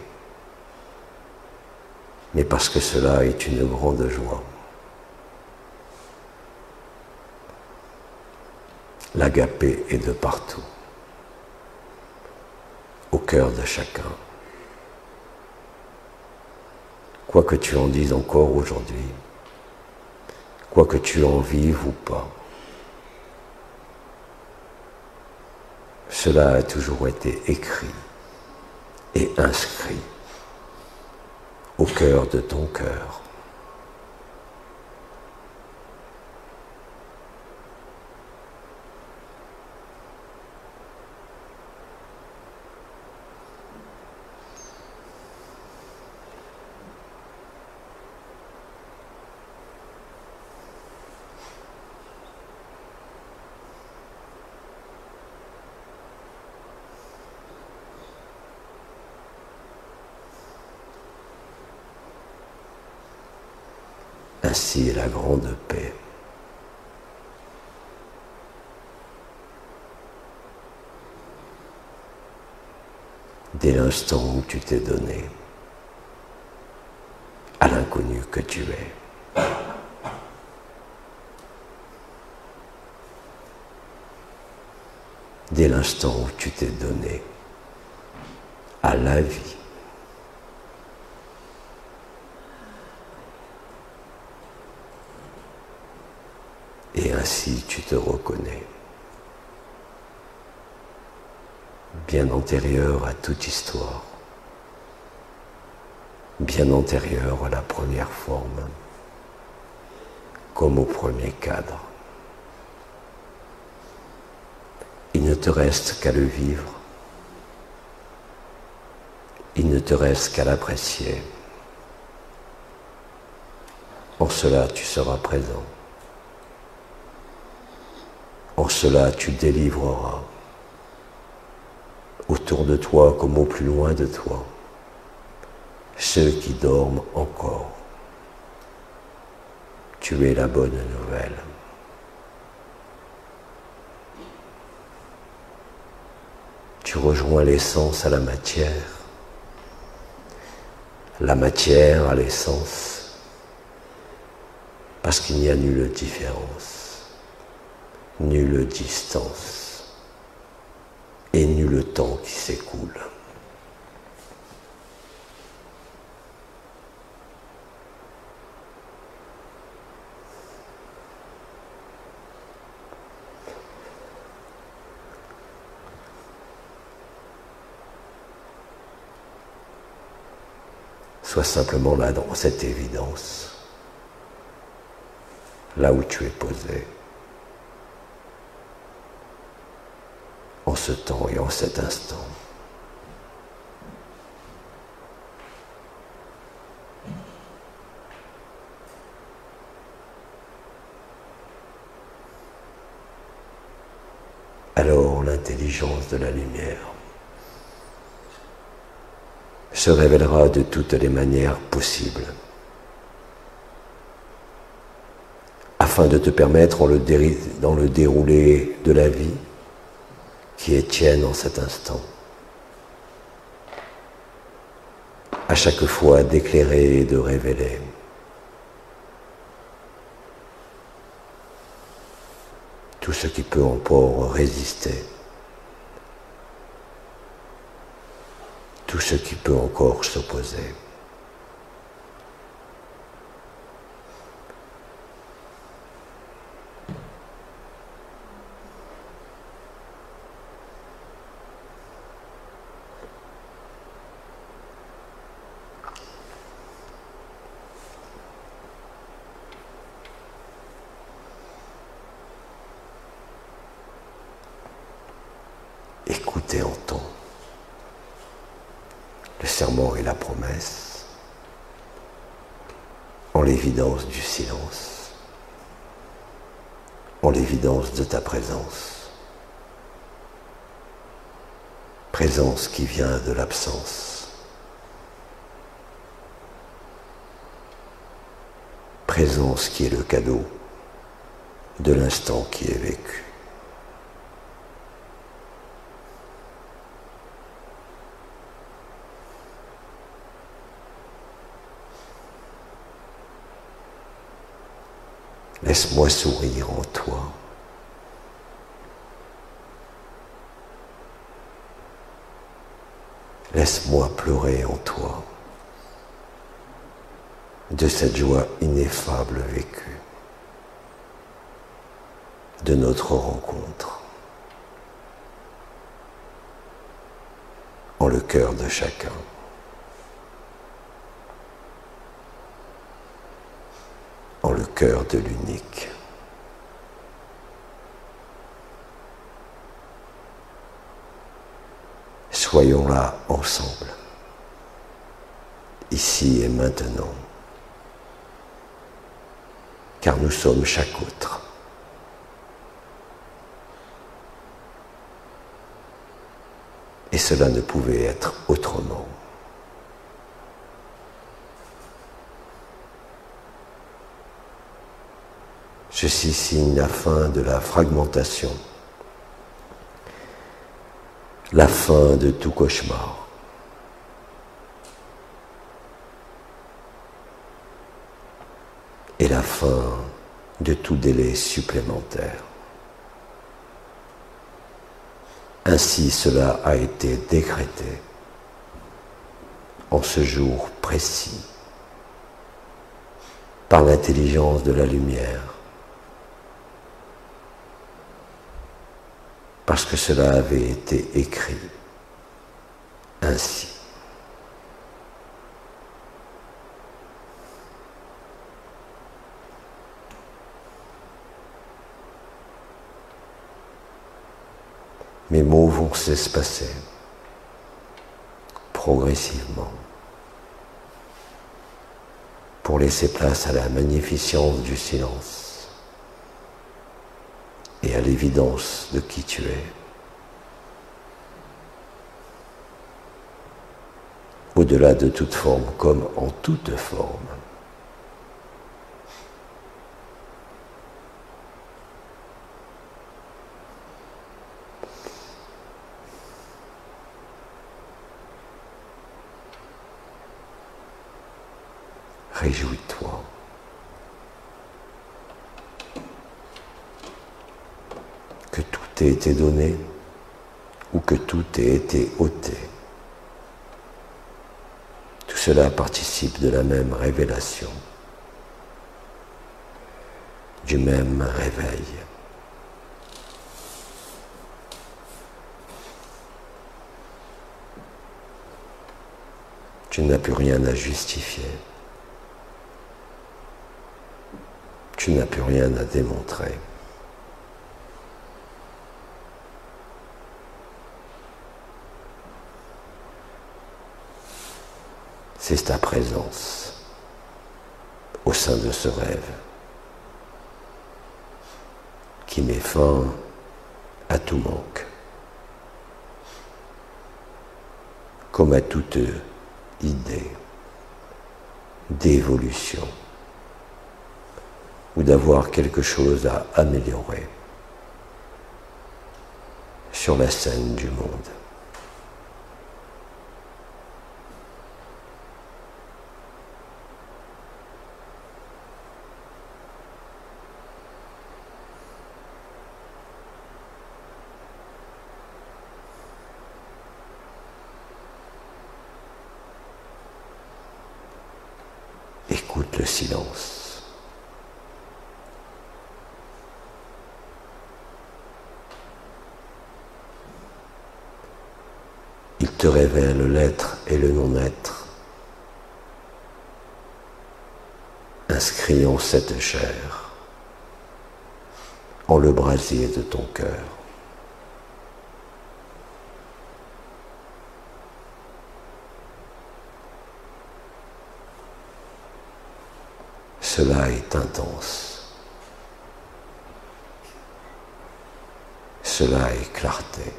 mais parce que cela est une grande joie. L'agapé est de partout, au cœur de chacun. Quoi que tu en dises encore aujourd'hui, quoi que tu en vives ou pas, cela a toujours été écrit et inscrit au cœur de ton cœur. Ainsi est la grande paix. Dès l'instant où tu t'es donné à l'inconnu que tu es. Dès l'instant où tu t'es donné à la vie. Et ainsi tu te reconnais, bien antérieur à toute histoire, bien antérieur à la première forme, comme au premier cadre. Il ne te reste qu'à le vivre, il ne te reste qu'à l'apprécier. En cela tu seras présent. En cela, tu délivreras, autour de toi comme au plus loin de toi, ceux qui dorment encore. Tu es la bonne nouvelle. Tu rejoins l'essence à la matière à l'essence, parce qu'il n'y a nulle différence. Nulle distance et nul temps qui s'écoule. Sois simplement là dans cette évidence, là où tu es posé. En ce temps et en cet instant. Alors l'intelligence de la lumière se révélera de toutes les manières possibles, afin de te permettre dans le déroulé de la vie qui est tienne en cet instant, à chaque fois d'éclairer et de révéler. Tout ce qui peut encore résister, tout ce qui peut encore s'opposer. Écoute et entends le serment et la promesse en l'évidence du silence, en l'évidence de ta présence, présence qui vient de l'absence, présence qui est le cadeau de l'instant qui est vécu. Laisse-moi sourire en toi. Laisse-moi pleurer en toi de cette joie ineffable vécue, de notre rencontre, en le cœur de chacun. En le cœur de l'unique. Soyons là ensemble, ici et maintenant, car nous sommes chaque autre. Et cela ne pouvait être autrement. Ceci signe la fin de la fragmentation, la fin de tout cauchemar. Et la fin de tout délai supplémentaire. Ainsi cela a été décrété en ce jour précis par l'intelligence de la lumière. Parce que cela avait été écrit ainsi. Mes mots vont s'espacer progressivement pour laisser place à la magnificence du silence et à l'évidence de qui tu es. Au-delà de toute forme comme en toute forme. Réjouis-toi. Que tout ait été donné ou que tout ait été ôté. Tout cela participe de la même révélation, du même réveil. Tu n'as plus rien à justifier. Tu n'as plus rien à démontrer. C'est ta présence au sein de ce rêve qui met fin à tout manque, comme à toute idée d'évolution ou d'avoir quelque chose à améliorer sur la scène du monde. Écoute le silence. Il te révèle l'être et le non-être, inscrit en cette chair, en le brasier de ton cœur. Cela est intense. Cela est clarté.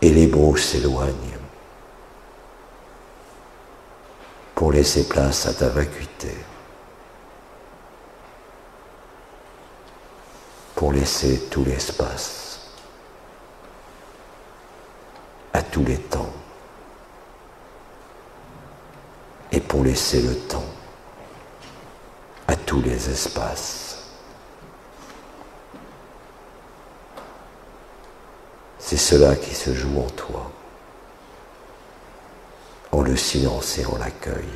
Et les mots s'éloignent pour laisser place à ta vacuité, pour laisser tout l'espace, à tous les temps, et pour laisser le temps à tous les espaces. C'est cela qui se joue en toi, en le silence et en l'accueil.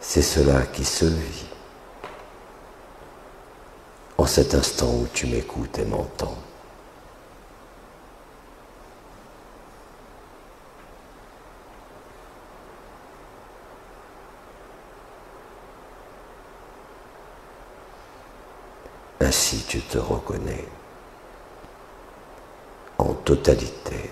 C'est cela qui se vit en cet instant où tu m'écoutes et m'entends. Ainsi tu te reconnais en totalité.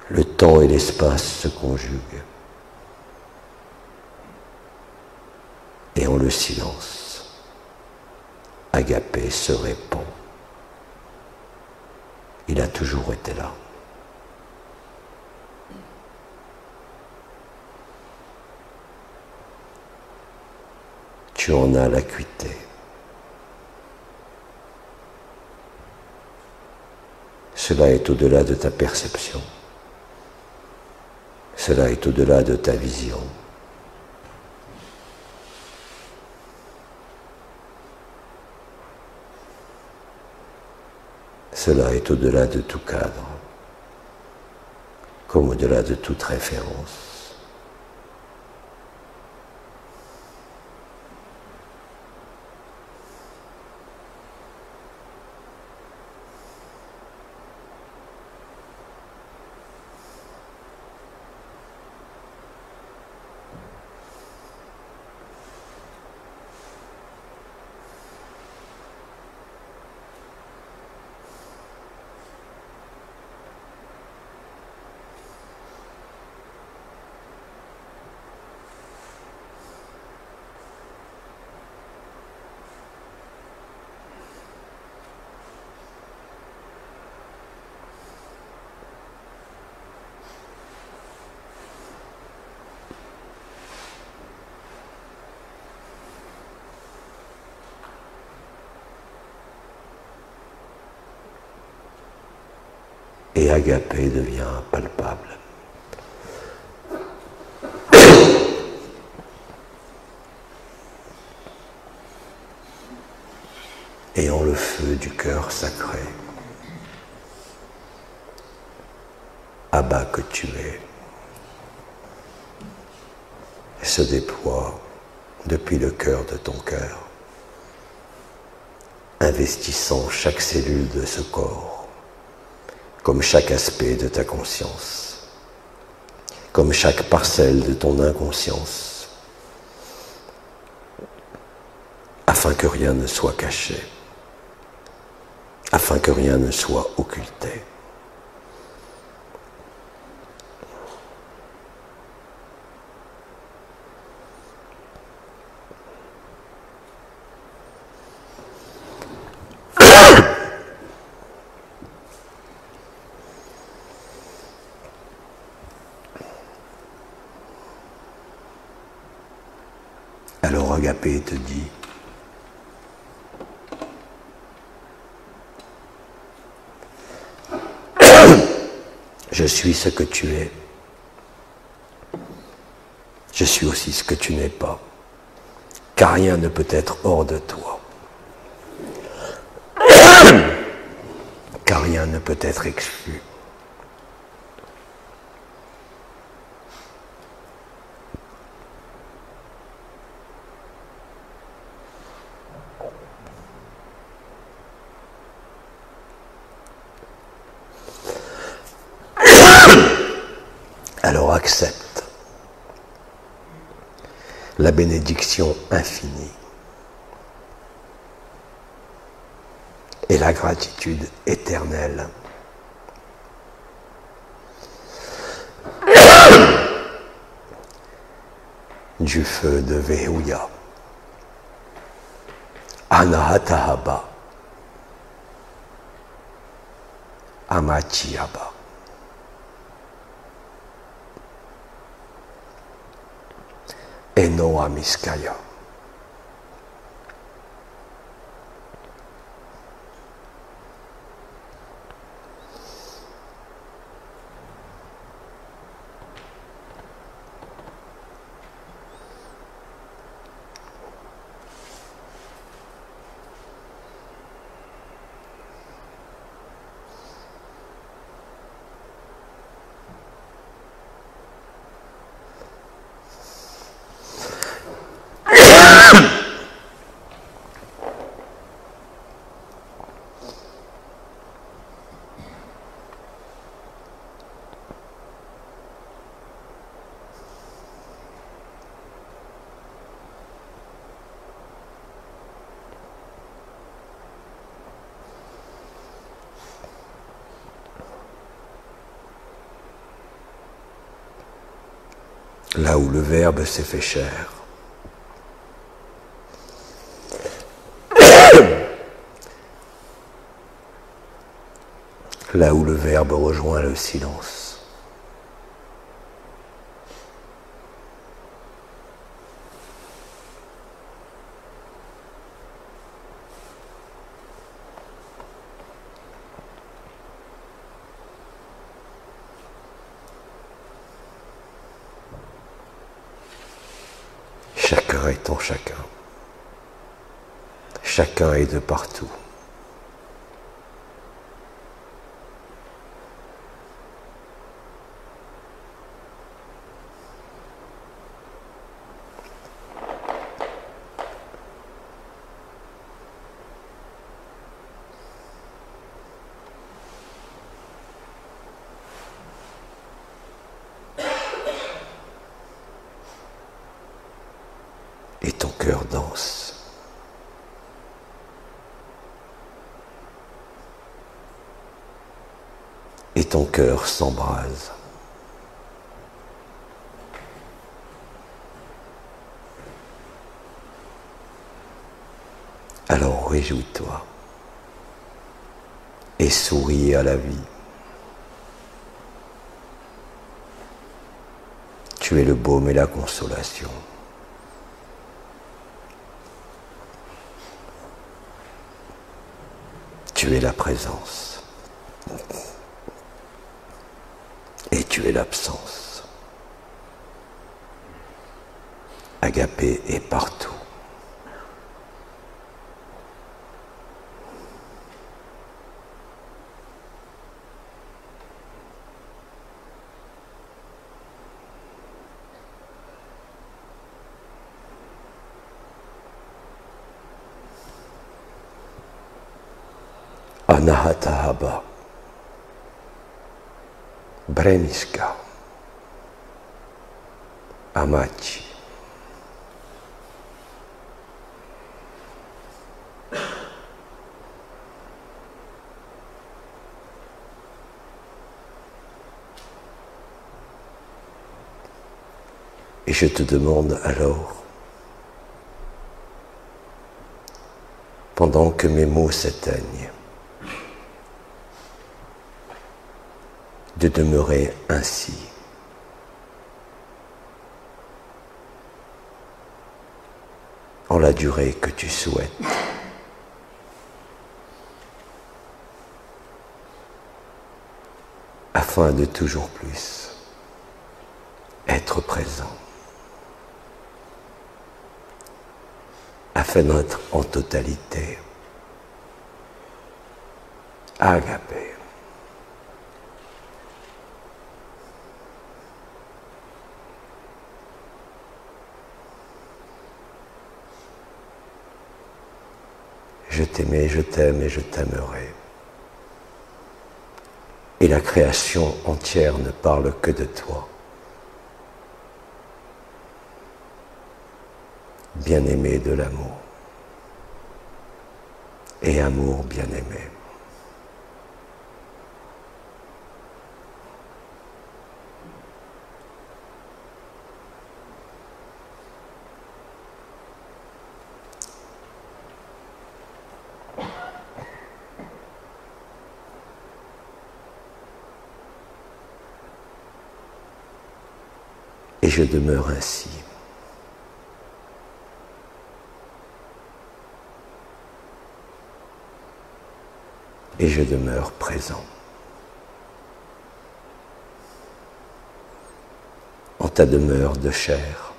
Le temps et l'espace se conjuguent. Et en le silence, Agapé se répand. Il a toujours été là. Tu en as l'acuité. Cela est au-delà de ta perception. Cela est au-delà de ta vision. Cela est au-delà de tout cadre, comme au-delà de toute référence. Et Agapé devient palpable. Et en le feu du cœur sacré, Abba que tu es, se déploie depuis le cœur de ton cœur, investissant chaque cellule de ce corps, comme chaque aspect de ta conscience, comme chaque parcelle de ton inconscience, afin que rien ne soit caché, afin que rien ne soit occulté. Alors Agapé te dit, je suis ce que tu es, je suis aussi ce que tu n'es pas, car rien ne peut être hors de toi, car rien ne peut être exclu. Alors accepte la bénédiction infinie et la gratitude éternelle. Du feu de Vehuya, Anahatahaba, Amachiyaba. Eno Amiskaya. Là où le Verbe s'est fait chair. Là où le Verbe rejoint le silence. Chacun est en chacun. Chacun est de partout. Et ton cœur danse. Et ton cœur s'embrase. Alors réjouis-toi et souris à la vie. Tu es le baume et la consolation. Tu es la présence et tu es l'absence. Agapé est partout. Anahatahaba, Bremiska, Amachi. Et je te demande alors, pendant que mes mots s'éteignent, de demeurer ainsi. En la durée que tu souhaites. Afin de toujours plus être présent. Afin d'être en totalité. Agapé. Je t'aimais, je t'aime et je t'aimerai. Et la création entière ne parle que de toi. Bien-aimé de l'amour. et amour bien-aimé. Et je demeure ainsi. Et je demeure présent. En ta demeure de chair,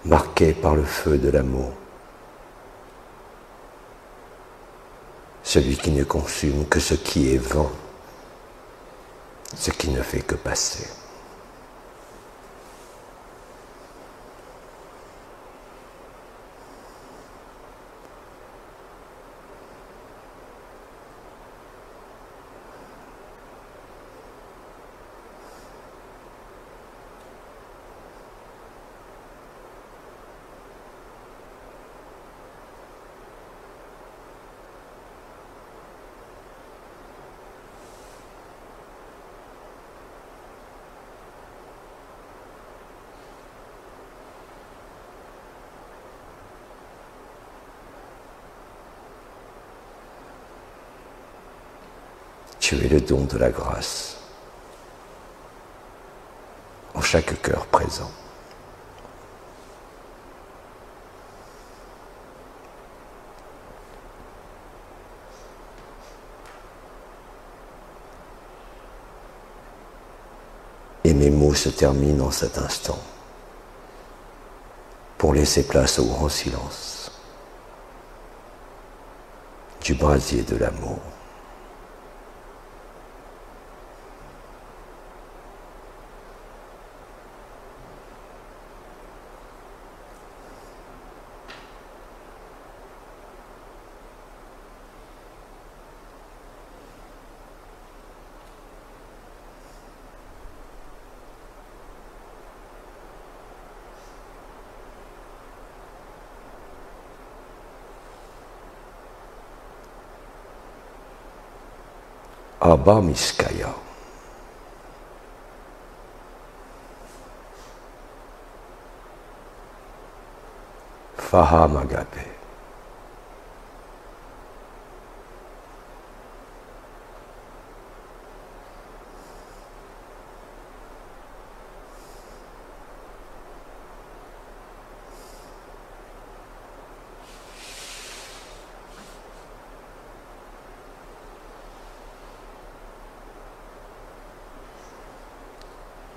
marquée par le feu de l'amour, celui qui ne consume que ce qui est vent, ce qui ne fait que passer. Tu es le don de la grâce en chaque cœur présent. Et mes mots se terminent en cet instant pour laisser place au grand silence du brasier de l'amour. Abba Miskaya. Faham Agape.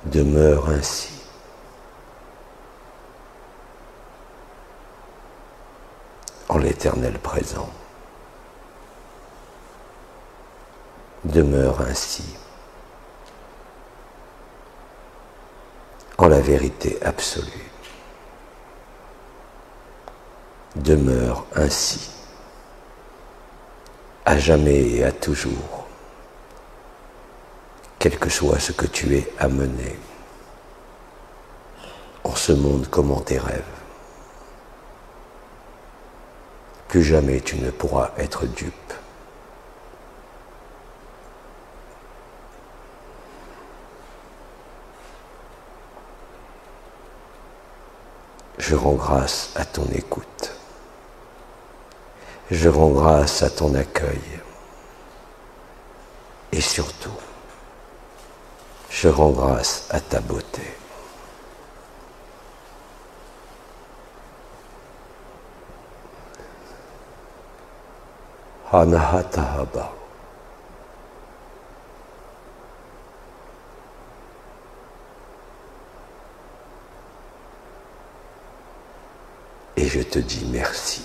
Demeure ainsi. En l'éternel présent. Demeure ainsi. En la vérité absolue. Demeure ainsi. À jamais et à toujours. Quel que soit ce que tu es amené en ce monde comme en tes rêves. Plus jamais tu ne pourras être dupe. Je rends grâce à ton écoute. Je rends grâce à ton accueil. Et surtout, je rends grâce à ta beauté. Hanahatahaba. Et je te dis merci.